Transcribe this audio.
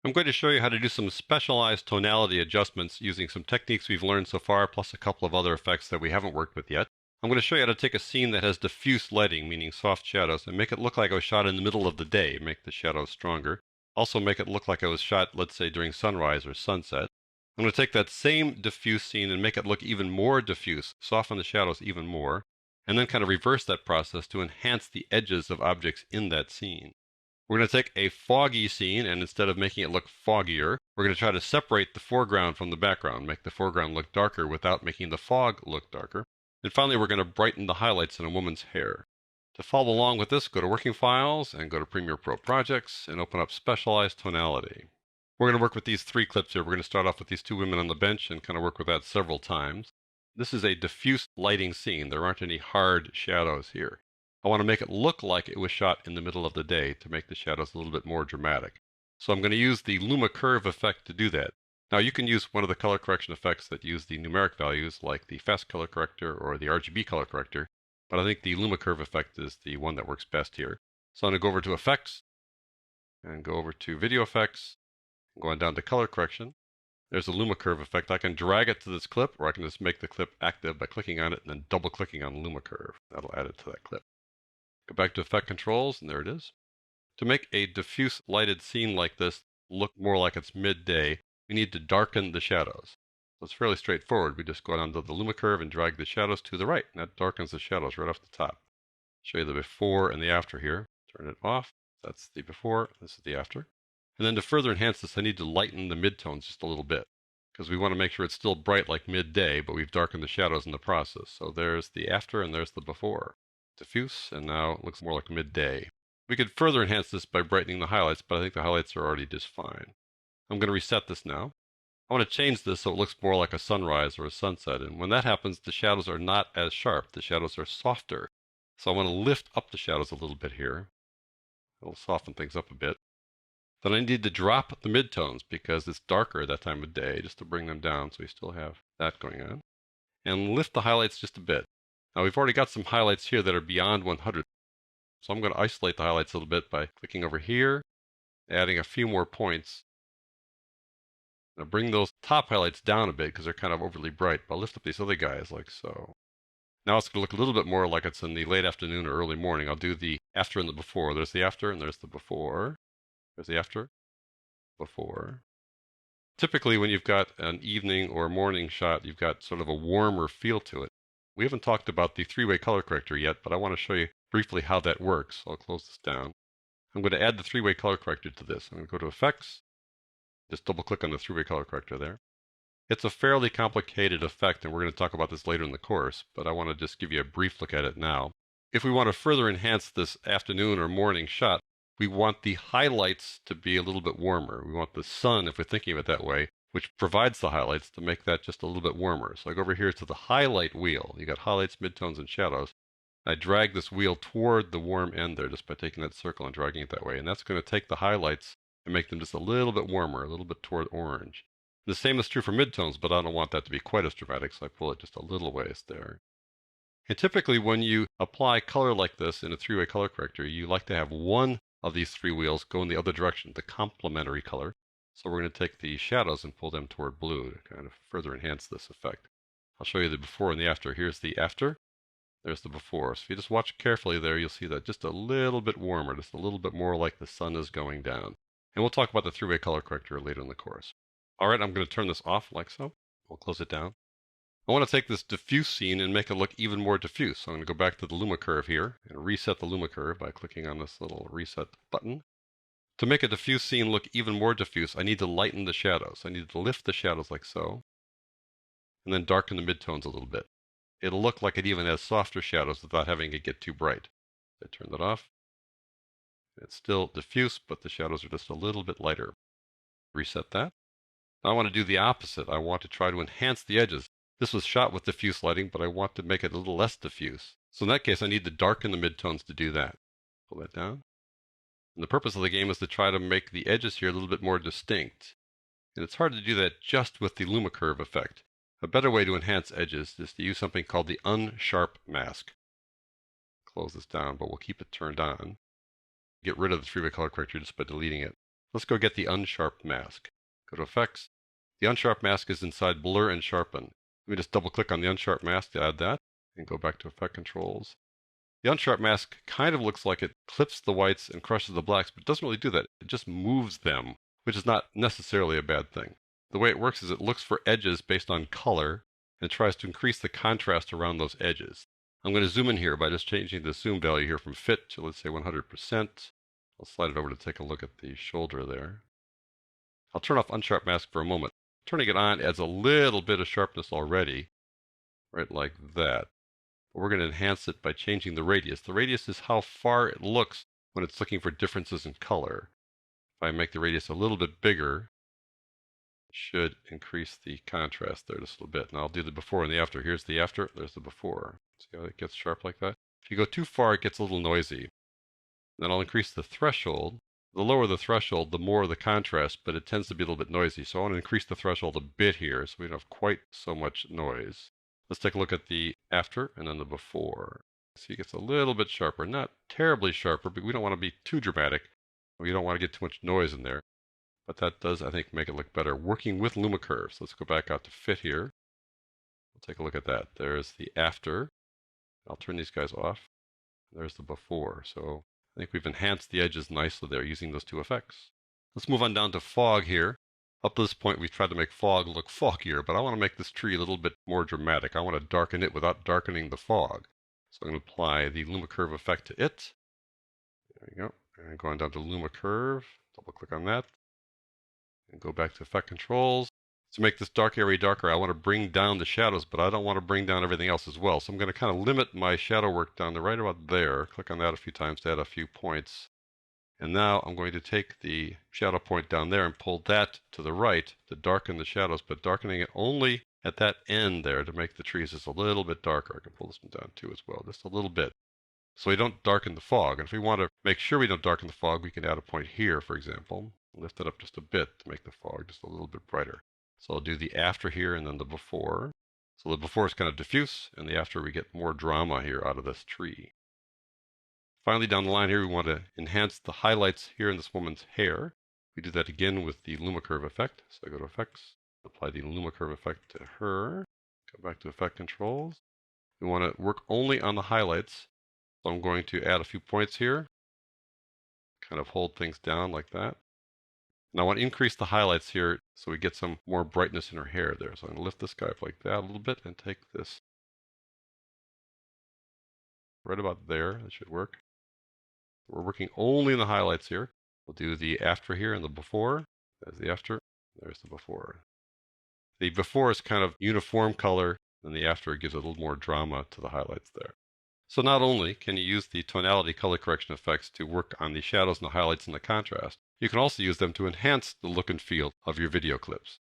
I'm going to show you how to do some specialized tonality adjustments using some techniques we've learned so far, plus a couple of other effects that we haven't worked with yet. I'm going to show you how to take a scene that has diffuse lighting, meaning soft shadows, and make it look like it was shot in the middle of the day, make the shadows stronger. Also make it look like it was shot, let's say, during sunrise or sunset. I'm going to take that same diffuse scene and make it look even more diffuse, soften the shadows even more, and then kind of reverse that process to enhance the edges of objects in that scene. We're going to take a foggy scene, and instead of making it look foggier, we're going to try to separate the foreground from the background, make the foreground look darker without making the fog look darker. And finally, we're going to brighten the highlights in a woman's hair. To follow along with this, go to Working Files and go to Premiere Pro Projects and open up Specialized Tonality. We're going to work with these three clips here. We're going to start off with these two women on the bench and kind of work with that several times. This is a diffuse lighting scene. There aren't any hard shadows here. I want to make it look like it was shot in the middle of the day to make the shadows a little bit more dramatic. So I'm going to use the Luma Curve effect to do that. Now you can use one of the color correction effects that use the numeric values like the fast color corrector or the RGB color corrector, but I think the Luma Curve effect is the one that works best here. So I'm going to go over to Effects and go over to Video Effects, and going down to Color Correction. There's the Luma Curve effect. I can drag it to this clip, or I can just make the clip active by clicking on it and then double clicking on Luma Curve. That'll add it to that clip. Go back to Effect Controls, and there it is. To make a diffuse lighted scene like this look more like it's midday, we need to darken the shadows. So it's fairly straightforward. We just go down to the Luma Curve and drag the shadows to the right, and that darkens the shadows right off the top. Show you the before and the after here. Turn it off. That's the before. This is the after. And then to further enhance this, I need to lighten the midtones just a little bit, because we want to make sure it's still bright like midday, but we've darkened the shadows in the process. So there's the after and there's the before. Diffuse, and now it looks more like midday. We could further enhance this by brightening the highlights, but I think the highlights are already just fine. I'm going to reset this now. I want to change this so it looks more like a sunrise or a sunset, and when that happens, the shadows are not as sharp. The shadows are softer. So I want to lift up the shadows a little bit here. It'll soften things up a bit. Then I need to drop the midtones because it's darker at that time of day, just to bring them down so we still have that going on. And lift the highlights just a bit. Now we've already got some highlights here that are beyond 100. So I'm going to isolate the highlights a little bit by clicking over here, adding a few more points. Now bring those top highlights down a bit because they're kind of overly bright. But I'll lift up these other guys like so. Now it's going to look a little bit more like it's in the late afternoon or early morning. I'll do the after and the before. There's the after and there's the before. There's the after, before. Typically when you've got an evening or morning shot, you've got sort of a warmer feel to it. We haven't talked about the three-way color corrector yet, but I want to show you briefly how that works. So I'll close this down. I'm going to add the three-way color corrector to this. I'm going to go to Effects, just double-click on the three-way color corrector there. It's a fairly complicated effect, and we're going to talk about this later in the course, but I want to just give you a brief look at it now. If we want to further enhance this afternoon or morning shot, we want the highlights to be a little bit warmer. We want the sun, if we're thinking of it that way, which provides the highlights, to make that just a little bit warmer. So I go over here to the highlight wheel. You got highlights, midtones, and shadows. I drag this wheel toward the warm end there just by taking that circle and dragging it that way. And that's going to take the highlights and make them just a little bit warmer, a little bit toward orange. The same is true for midtones, but I don't want that to be quite as dramatic, so I pull it just a little ways there. And typically when you apply color like this in a three-way color corrector, you like to have one of these three wheels go in the other direction, the complementary color. So we're going to take the shadows and pull them toward blue to kind of further enhance this effect. I'll show you the before and the after. Here's the after. There's the before. So if you just watch carefully there, you'll see that just a little bit warmer, just a little bit more like the sun is going down. And we'll talk about the three-way color corrector later in the course. All right, I'm going to turn this off like so. We'll close it down. I want to take this diffuse scene and make it look even more diffuse. So I'm going to go back to the Luma Curve here and reset the Luma Curve by clicking on this little reset button. To make a diffuse scene look even more diffuse, I need to lighten the shadows. I need to lift the shadows like so, and then darken the midtones a little bit. It'll look like it even has softer shadows without having it get too bright. I turn that off. It's still diffuse, but the shadows are just a little bit lighter. Reset that. Now I want to do the opposite. I want to try to enhance the edges. This was shot with diffuse lighting, but I want to make it a little less diffuse. So in that case, I need to darken the midtones to do that. Pull that down. And the purpose of the game is to try to make the edges here a little bit more distinct. And it's hard to do that just with the Luma Curve effect. A better way to enhance edges is to use something called the unsharp mask. Close this down, but we'll keep it turned on. Get rid of the three-way color corrector just by deleting it. Let's go get the unsharp mask. Go to Effects. The unsharp mask is inside Blur and Sharpen. Let me just double click on the unsharp mask to add that and go back to Effect Controls. The unsharp mask kind of looks like it clips the whites and crushes the blacks, but it doesn't really do that. It just moves them, which is not necessarily a bad thing. The way it works is it looks for edges based on color and tries to increase the contrast around those edges. I'm going to zoom in here by just changing the zoom value here from fit to, let's say, 100%. I'll slide it over to take a look at the shoulder there. I'll turn off unsharp mask for a moment. Turning it on adds a little bit of sharpness already, right like that. But we're going to enhance it by changing the radius. The radius is how far it looks when it's looking for differences in color. If I make the radius a little bit bigger, it should increase the contrast there just a little bit. And I'll do the before and the after. Here's the after, there's the before. See how it gets sharp like that? If you go too far, it gets a little noisy. Then I'll increase the threshold. The lower the threshold, the more the contrast, but it tends to be a little bit noisy. So I want to increase the threshold a bit here so we don't have quite so much noise. Let's take a look at the after and then the before. See, it gets a little bit sharper. Not terribly sharper, but we don't want to be too dramatic. We don't want to get too much noise in there. But that does, I think, make it look better. Working with LumaCurves. Let's go back out to fit here. We'll take a look at that. There's the after. I'll turn these guys off. There's the before. So I think we've enhanced the edges nicely there using those two effects. Let's move on down to fog here. Up to this point, we've tried to make fog look foggier, but I want to make this tree a little bit more dramatic. I want to darken it without darkening the fog. So I'm going to apply the LumaCurve effect to it. There we go. And going down to LumaCurve, double click on that. And go back to Effect Controls. To make this dark area darker, I want to bring down the shadows, but I don't want to bring down everything else as well. So I'm going to kind of limit my shadow work down to right about there. Click on that a few times to add a few points. And now I'm going to take the shadow point down there and pull that to the right to darken the shadows, but darkening it only at that end there to make the trees just a little bit darker. I can pull this one down too as well, just a little bit. So we don't darken the fog. And if we want to make sure we don't darken the fog, we can add a point here, for example. Lift it up just a bit to make the fog just a little bit brighter. So I'll do the after here and then the before. So the before is kind of diffuse, and the after we get more drama here out of this tree. Finally, down the line here, we want to enhance the highlights here in this woman's hair. We do that again with the LumaCurve effect. So I go to Effects, apply the LumaCurve effect to her, go back to Effect Controls. We want to work only on the highlights. So I'm going to add a few points here, kind of hold things down like that. And I want to increase the highlights here so we get some more brightness in her hair there. So I'm going to lift this guy up like that a little bit and take this right about there. That should work. We're working only in the highlights here. We'll do the after here and the before. There's the after. There's the before. The before is kind of uniform color, and the after gives a little more drama to the highlights there. So not only can you use the tonality color correction effects to work on the shadows and the highlights and the contrast, you can also use them to enhance the look and feel of your video clips.